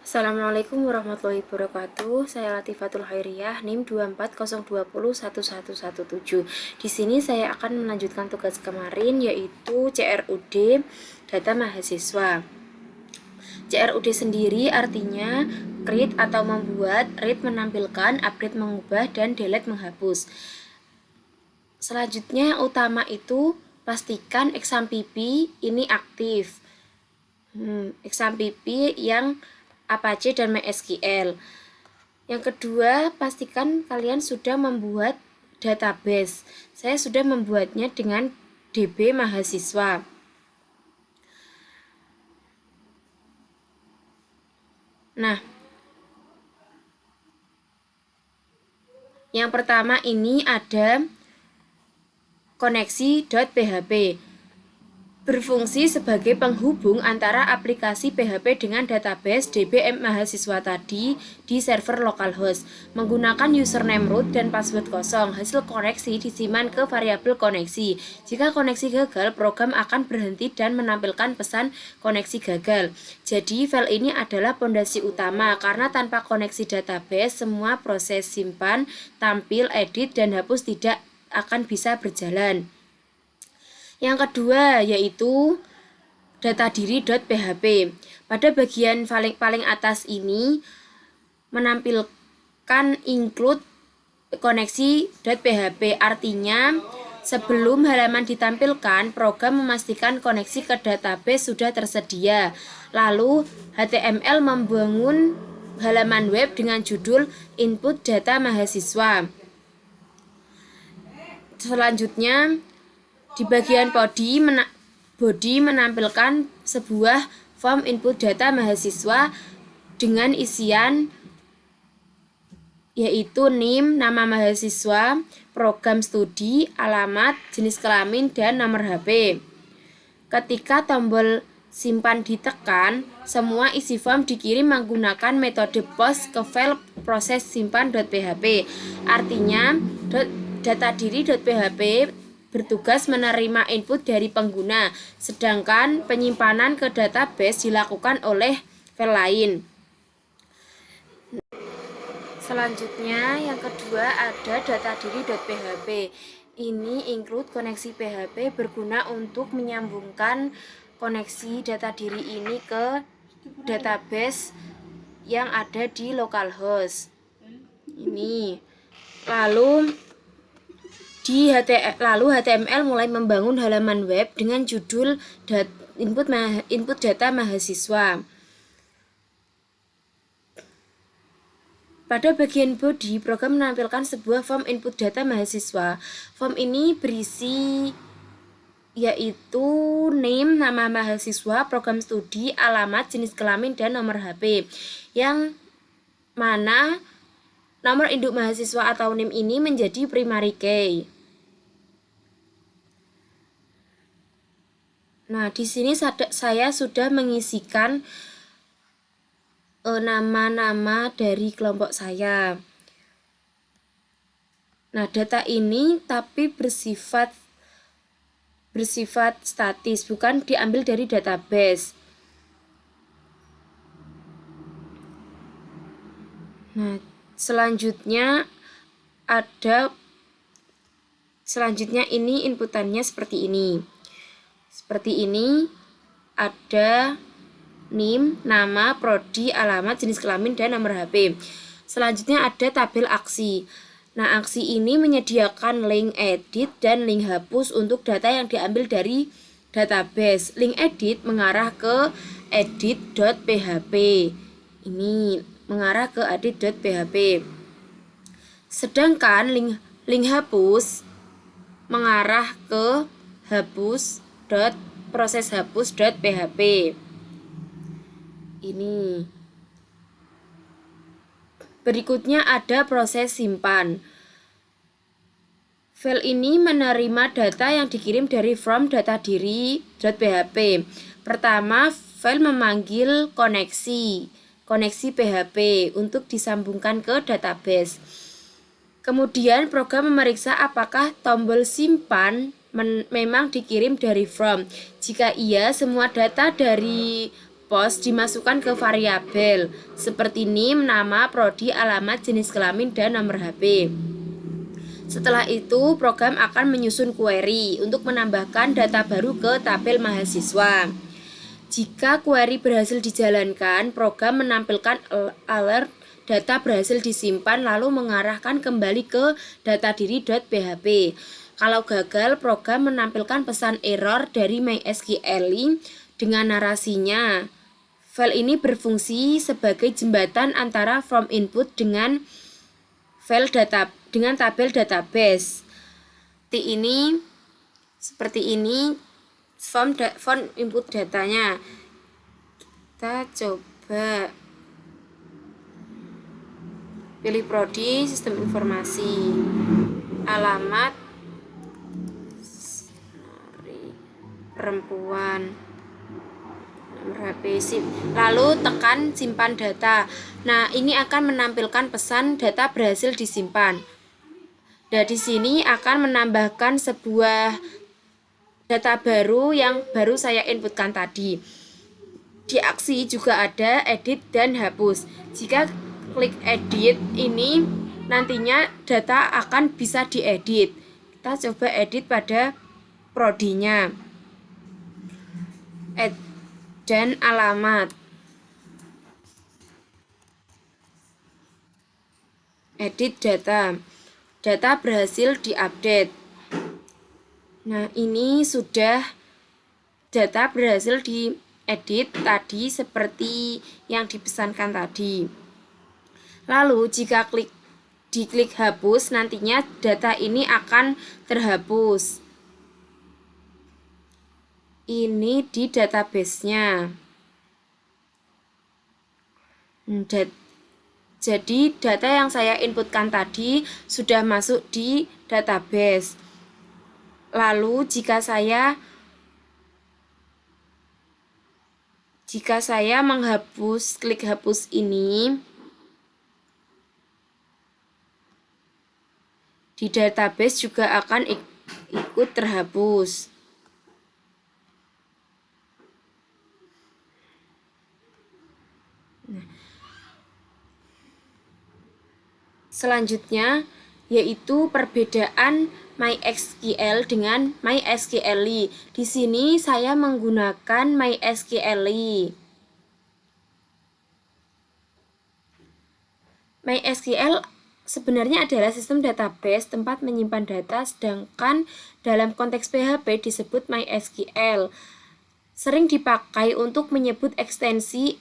Assalamualaikum warahmatullahi wabarakatuh. Saya Latifatul Khairiyah, NIM 240207117. Di sini saya akan melanjutkan tugas kemarin, yaitu CRUD data mahasiswa. CRUD sendiri artinya create atau membuat, read menampilkan, update mengubah, dan delete menghapus. Selanjutnya yang utama itu pastikan exam PP ini aktif. Exam PP yang Apache dan MySQL. Yang kedua, pastikan kalian sudah membuat database. Saya sudah membuatnya dengan DB mahasiswa. Nah, yang pertama ini ada koneksi.php. Berfungsi sebagai penghubung antara aplikasi PHP dengan database DB mahasiswa tadi di server localhost menggunakan username root dan password kosong. Hasil koneksi disimpan ke variabel koneksi. Jika koneksi gagal, program akan berhenti dan menampilkan pesan koneksi gagal. Jadi file ini adalah pondasi utama karena tanpa koneksi database semua proses simpan, tampil, edit, dan hapus tidak akan bisa berjalan. Yang kedua yaitu datadiri.php. Pada bagian paling atas ini menampilkan include koneksi.php, artinya sebelum halaman ditampilkan, program memastikan koneksi ke database sudah tersedia. Lalu HTML membangun halaman web dengan judul input data mahasiswa. Selanjutnya di bagian body menampilkan sebuah form input data mahasiswa dengan isian yaitu NIM, nama mahasiswa, program studi, alamat, jenis kelamin, dan nomor HP. Ketika tombol simpan ditekan, semua isi form dikirim menggunakan metode post ke file proses simpan.php. Artinya, datadiri.php bertugas menerima input dari pengguna, sedangkan penyimpanan ke database dilakukan oleh file lain. Selanjutnya yang kedua ada datadiri.php. Ini include koneksi PHP berguna untuk menyambungkan koneksi data diri ini ke database yang ada di localhost. Ini. Lalu HTML mulai membangun halaman web dengan judul input data mahasiswa. Pada bagian body, program menampilkan sebuah form input data mahasiswa. Form ini berisi yaitu name, nama mahasiswa, program studi, alamat, jenis kelamin, dan nomor HP. Yang mana nomor induk mahasiswa atau NIM ini menjadi primary key. Nah, di sini saya sudah mengisikan nama-nama dari kelompok saya. Nah, data ini tapi bersifat statis, bukan diambil dari database. Nah, selanjutnya ini inputannya seperti ini. Seperti ini ada NIM, nama, prodi, alamat, jenis kelamin, dan nomor HP. Selanjutnya ada tabel aksi. Nah, aksi ini menyediakan link edit dan link hapus untuk data yang diambil dari database. Link edit mengarah ke edit.php. Ini mengarah ke edit.php. Sedangkan link hapus mengarah ke proses hapus.php. Ini. Berikutnya ada proses simpan. File ini menerima data yang dikirim dari from datadiri.php. Pertama, file memanggil koneksi PHP untuk disambungkan ke database. Kemudian program memeriksa apakah tombol simpan memang dikirim dari from. Jika iya, semua data dari post dimasukkan ke variabel seperti NIM, nama, prodi, alamat, jenis kelamin, dan nomor HP. Setelah itu, program akan menyusun query untuk menambahkan data baru ke tabel mahasiswa. Jika query berhasil dijalankan, program menampilkan alert data berhasil disimpan lalu mengarahkan kembali ke datadiri.php. Kalau gagal, program menampilkan pesan error dari MySQL dengan narasinya. File ini berfungsi sebagai jembatan antara form input dengan tabel database. Ini seperti ini form input datanya. Kita coba pilih prodi, sistem informasi, alamat perempuan, nomor HP, lalu tekan simpan data. Nah, ini akan menampilkan pesan data berhasil disimpan. Dan di sini akan menambahkan sebuah data baru yang baru saya inputkan tadi. Di aksi juga ada edit dan hapus. Jika klik edit ini, nantinya data akan bisa diedit. Kita coba edit pada prodinya. Dan alamat. Edit data. Data berhasil diupdate. Nah, ini sudah data berhasil diedit tadi seperti yang dipesankan tadi. Lalu jika diklik hapus, nantinya data ini akan terhapus. Ini di database-nya. Jadi data yang saya inputkan tadi sudah masuk di database. Lalu jika saya klik hapus ini, di database juga akan ikut terhapus. Selanjutnya yaitu perbedaan MySQL dengan MySQLi. Di sini saya menggunakan MySQLi. MySQL sebenarnya adalah sistem database tempat menyimpan data, sedangkan dalam konteks PHP disebut MySQL. Sering dipakai untuk menyebut ekstensi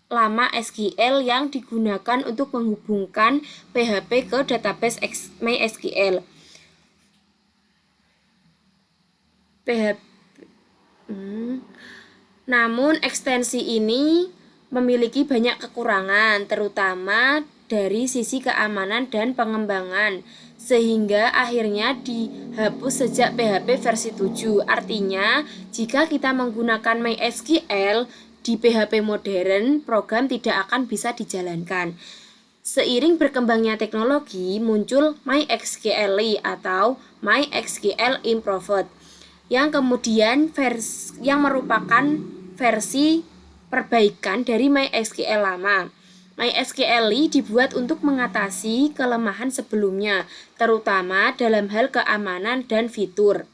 lama SQL yang digunakan untuk menghubungkan PHP ke database MySQL. Namun ekstensi ini memiliki banyak kekurangan, terutama dari sisi keamanan dan pengembangan, sehingga akhirnya dihapus sejak PHP versi 7. Artinya, jika kita menggunakan MySQL di PHP modern, program tidak akan bisa dijalankan. Seiring berkembangnya teknologi, muncul MySQLi atau MySQL Improved, yang kemudian yang merupakan versi perbaikan dari MySQL lama. MySQLi dibuat untuk mengatasi kelemahan sebelumnya, terutama dalam hal keamanan dan fitur.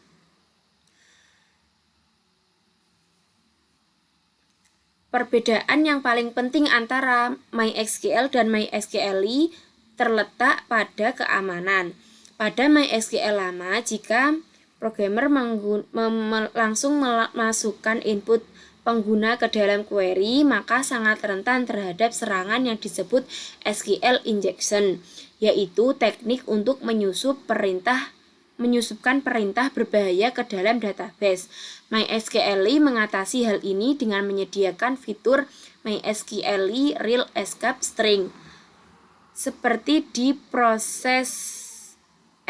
Perbedaan yang paling penting antara MySQL dan MySQLi terletak pada keamanan. Pada MySQL lama, jika programmer langsung memasukkan input pengguna ke dalam query, maka sangat rentan terhadap serangan yang disebut SQL injection, yaitu teknik untuk menyusupkan perintah berbahaya ke dalam database. MySQLi mengatasi hal ini dengan menyediakan fitur MySQLi Real Escape String. Seperti di proses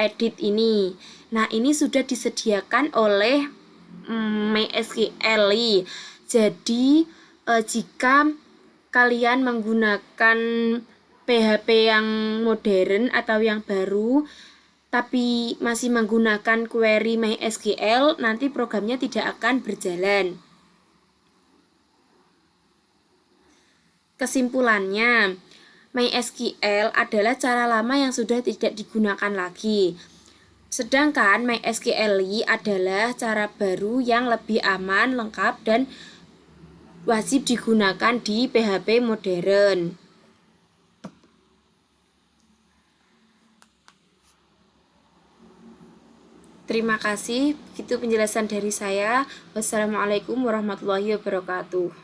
edit ini. Nah, ini sudah disediakan oleh MySQLi. Jadi, jika kalian menggunakan PHP yang modern atau yang baru, tapi masih menggunakan query MySQL, nanti programnya tidak akan berjalan. Kesimpulannya, MySQL adalah cara lama yang sudah tidak digunakan lagi. Sedangkan MySQLi adalah cara baru yang lebih aman, lengkap, dan wajib digunakan di PHP modern. Terima kasih, itu penjelasan dari saya. Wassalamualaikum warahmatullahi wabarakatuh.